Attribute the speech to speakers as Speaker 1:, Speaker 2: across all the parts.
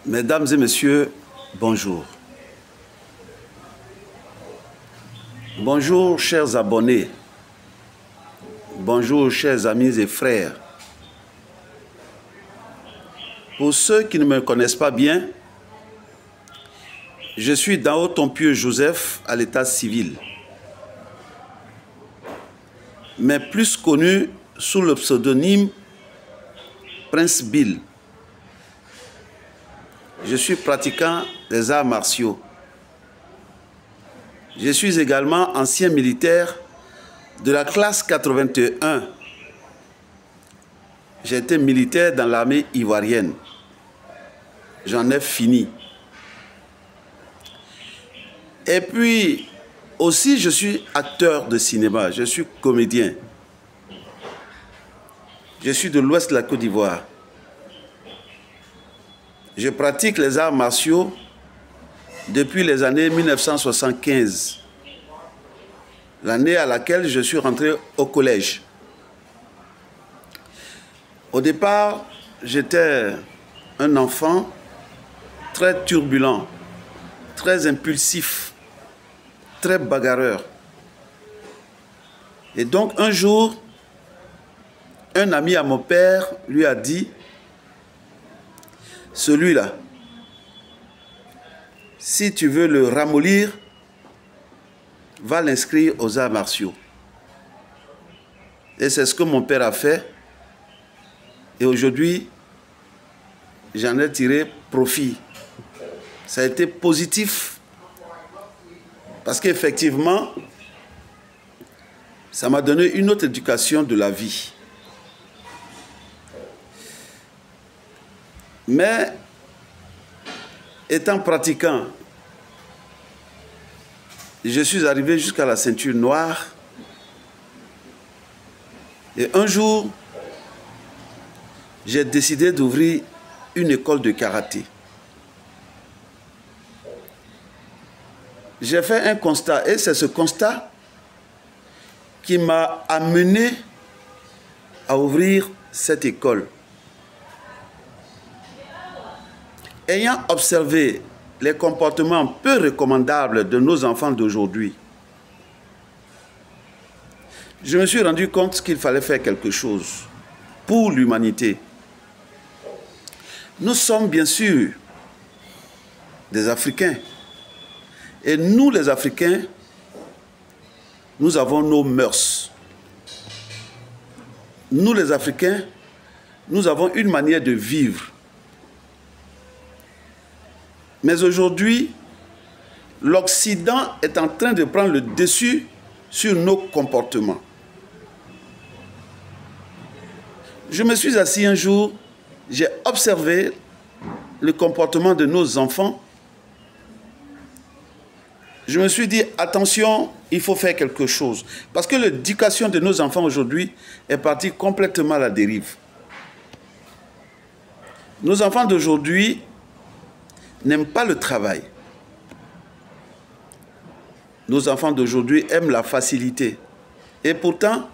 Speaker 1: Mesdames et messieurs, bonjour. Bonjour chers abonnés. Bonjour chers amis et frères. Pour ceux qui ne me connaissent pas bien, je suis Dao Tompieux Joseph à l'état civil, mais plus connu sous le pseudonyme Prince Bill. Je suis pratiquant des arts martiaux. Je suis également ancien militaire de la classe 81. J'ai été militaire dans l'armée ivoirienne. J'en ai fini. Et puis, aussi, je suis acteur de cinéma. Je suis comédien. Je suis de l'ouest de la Côte d'Ivoire. Je pratique les arts martiaux depuis les années 1975, l'année à laquelle je suis rentré au collège. Au départ, j'étais un enfant très turbulent, très impulsif, très bagarreur. Et donc un jour, un ami à mon père lui a dit: celui-là, si tu veux le ramollir, va l'inscrire aux arts martiaux. Et c'est ce que mon père a fait. Et aujourd'hui, j'en ai tiré profit. Ça a été positif. Parce qu'effectivement, ça m'a donné une autre éducation de la vie. Mais, étant pratiquant, je suis arrivé jusqu'à la ceinture noire. Et un jour, j'ai décidé d'ouvrir une école de karaté. J'ai fait un constat, et c'est ce constat qui m'a amené à ouvrir cette école. Ayant observé les comportements peu recommandables de nos enfants d'aujourd'hui, je me suis rendu compte qu'il fallait faire quelque chose pour l'humanité. Nous sommes bien sûr des Africains. Et nous, les Africains, nous avons nos mœurs. Nous, les Africains, nous avons une manière de vivre. Mais aujourd'hui, l'Occident est en train de prendre le dessus sur nos comportements. Je me suis assis un jour, j'ai observé le comportement de nos enfants. Je me suis dit, attention, il faut faire quelque chose. Parce que l'éducation de nos enfants aujourd'hui est partie complètement à la dérive. Nos enfants d'aujourd'hui n'aiment pas le travail. Nos enfants d'aujourd'hui aiment la facilité. Et pourtant,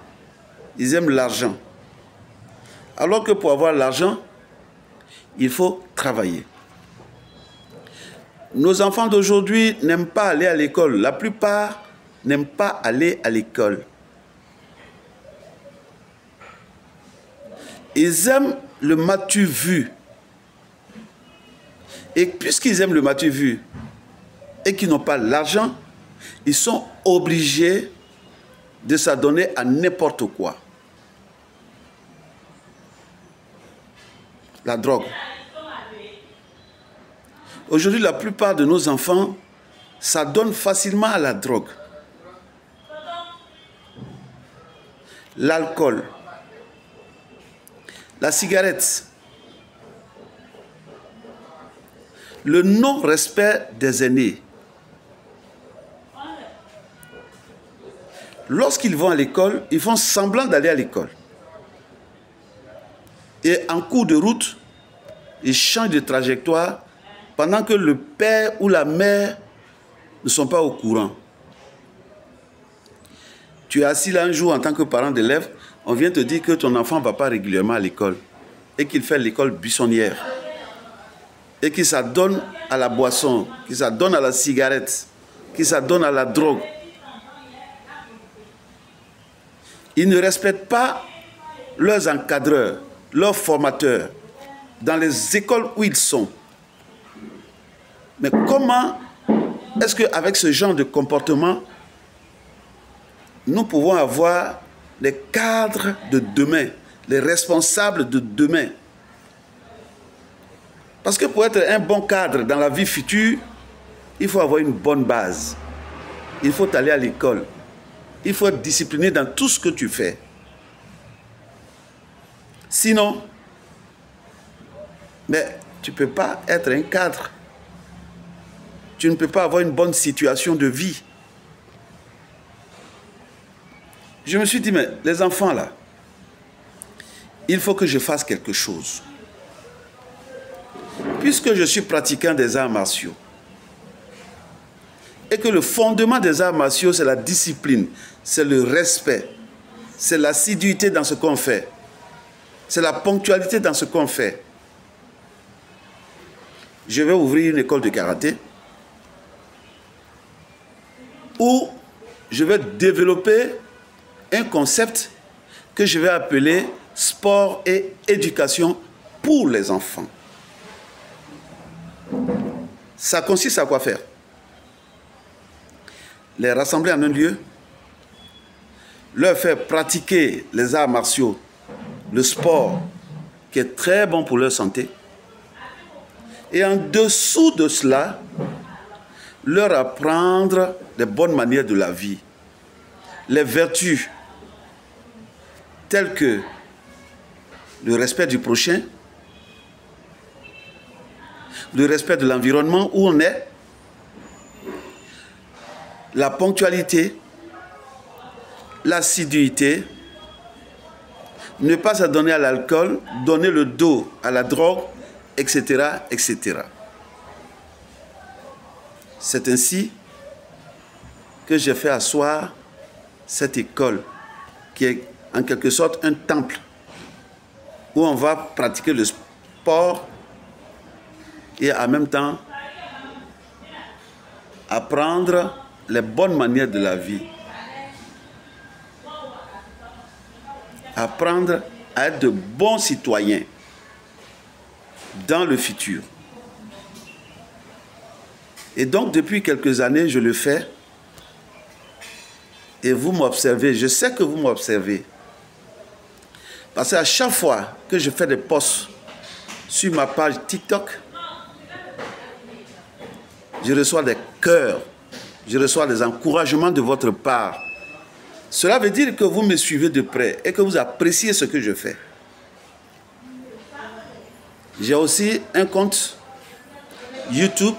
Speaker 1: ils aiment l'argent. Alors que pour avoir l'argent, il faut travailler. Nos enfants d'aujourd'hui n'aiment pas aller à l'école. La plupart n'aiment pas aller à l'école. Ils aiment le m'as-tu vu. Et puisqu'ils aiment le m'as-tu vu et qu'ils n'ont pas l'argent, ils sont obligés de s'adonner à n'importe quoi. La drogue. Aujourd'hui, la plupart de nos enfants s'adonnent facilement à la drogue. L'alcool. La cigarette. Le non-respect des aînés. Lorsqu'ils vont à l'école, ils font semblant d'aller à l'école. Et en cours de route, ils changent de trajectoire pendant que le père ou la mère ne sont pas au courant. Tu es assis là un jour en tant que parent d'élève, on vient te dire que ton enfant ne va pas régulièrement à l'école et qu'il fait l'école buissonnière. et qui s'adonnent à la boisson, qui s'adonnent à la cigarette, qui s'adonnent à la drogue, ils ne respectent pas leurs encadreurs, leurs formateurs, dans les écoles où ils sont. Mais comment est-ce qu'avec ce genre de comportement, nous pouvons avoir les cadres de demain, les responsables de demain? Parce que pour être un bon cadre dans la vie future, il faut avoir une bonne base. Il faut aller à l'école. Il faut être discipliné dans tout ce que tu fais. Sinon, mais tu ne peux pas être un cadre. Tu ne peux pas avoir une bonne situation de vie. Je me suis dit, mais les enfants là, il faut que je fasse quelque chose. Puisque je suis pratiquant des arts martiaux, et que le fondement des arts martiaux, c'est la discipline, c'est le respect, c'est l'assiduité dans ce qu'on fait, c'est la ponctualité dans ce qu'on fait. Je vais ouvrir une école de karaté où je vais développer un concept que je vais appeler sport et éducation pour les enfants. Ça consiste à quoi faire? Les rassembler en un lieu, leur faire pratiquer les arts martiaux, le sport, qui est très bon pour leur santé. Et en dessous de cela, leur apprendre les bonnes manières de la vie, les vertus, telles que le respect du prochain, le respect de l'environnement où on est, la ponctualité, l'assiduité, ne pas s'adonner à l'alcool, donner le dos à la drogue, etc., etc. C'est ainsi que j'ai fait asseoir cette école, qui est en quelque sorte un temple, où on va pratiquer le sport et en même temps apprendre les bonnes manières de la vie. Apprendre à être de bons citoyens dans le futur. Et donc, depuis quelques années, je le fais. Et vous m'observez, je sais que vous m'observez. Parce qu'à chaque fois que je fais des posts sur ma page TikTok, je reçois des cœurs, je reçois des encouragements de votre part. Cela veut dire que vous me suivez de près et que vous appréciez ce que je fais. J'ai aussi un compte YouTube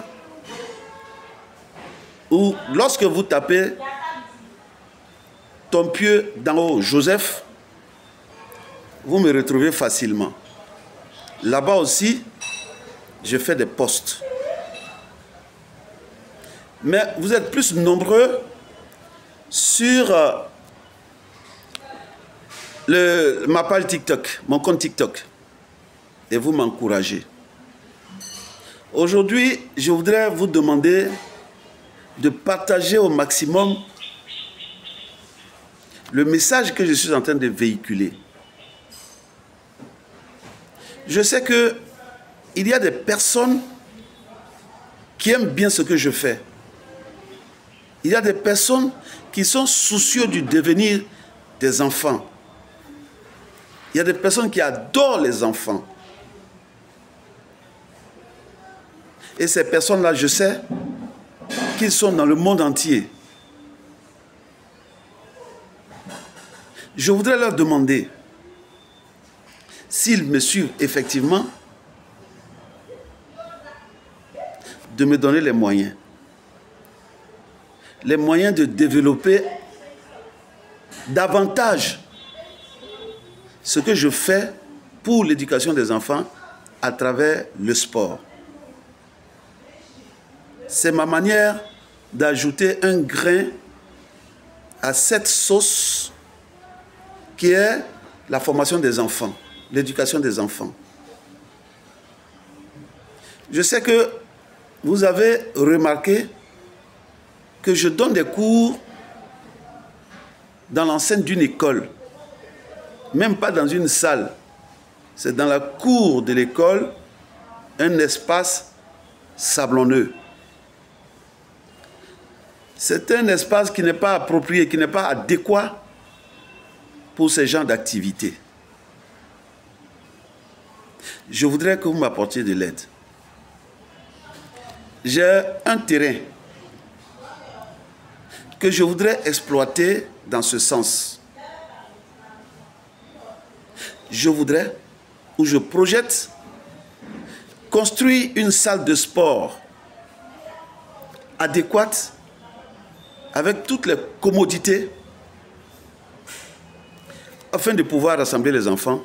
Speaker 1: où lorsque vous tapez ton pied d'en haut, Joseph, vous me retrouvez facilement. Là-bas aussi, je fais des posts. Mais vous êtes plus nombreux sur ma page TikTok, mon compte TikTok. Et vous m'encouragez. Aujourd'hui, je voudrais vous demander de partager au maximum le message que je suis en train de véhiculer. Je sais qu'il y a des personnes qui aiment bien ce que je fais. Il y a des personnes qui sont soucieux du devenir des enfants. Il y a des personnes qui adorent les enfants. Et ces personnes-là, je sais qu'ils sont dans le monde entier. Je voudrais leur demander s'ils me suivent effectivement, de me donner les moyens. Les moyens de développer davantage ce que je fais pour l'éducation des enfants à travers le sport. C'est ma manière d'ajouter un grain à cette sauce qui est la formation des enfants, l'éducation des enfants. Je sais que vous avez remarqué que je donne des cours dans l'enceinte d'une école, même pas dans une salle. C'est dans la cour de l'école, un espace sablonneux. C'est un espace qui n'est pas approprié, qui n'est pas adéquat pour ces genres d'activités. Je voudrais que vous m'apportiez de l'aide. J'ai un terrain que je voudrais exploiter dans ce sens. Je voudrais, ou je projette, construire une salle de sport adéquate, avec toutes les commodités, afin de pouvoir rassembler les enfants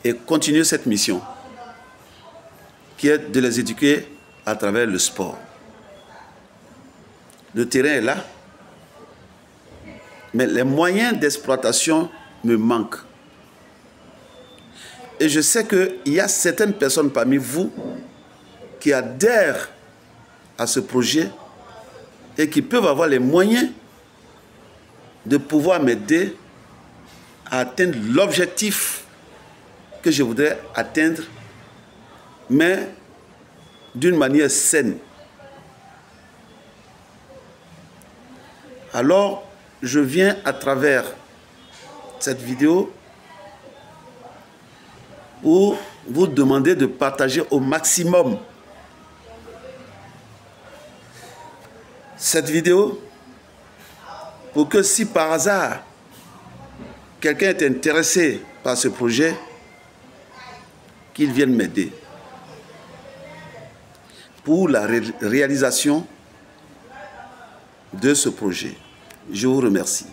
Speaker 1: et continuer cette mission, qui est de les éduquer à travers le sport. Le terrain est là, mais les moyens d'exploitation me manquent. Et je sais qu'il y a certaines personnes parmi vous qui adhèrent à ce projet et qui peuvent avoir les moyens de pouvoir m'aider à atteindre l'objectif que je voudrais atteindre, mais d'une manière saine. Alors, je viens à travers cette vidéo pour vous demander de partager au maximum cette vidéo, pour que si par hasard quelqu'un est intéressé par ce projet, qu'il vienne m'aider pour la réalisation de ce projet. Je vous remercie.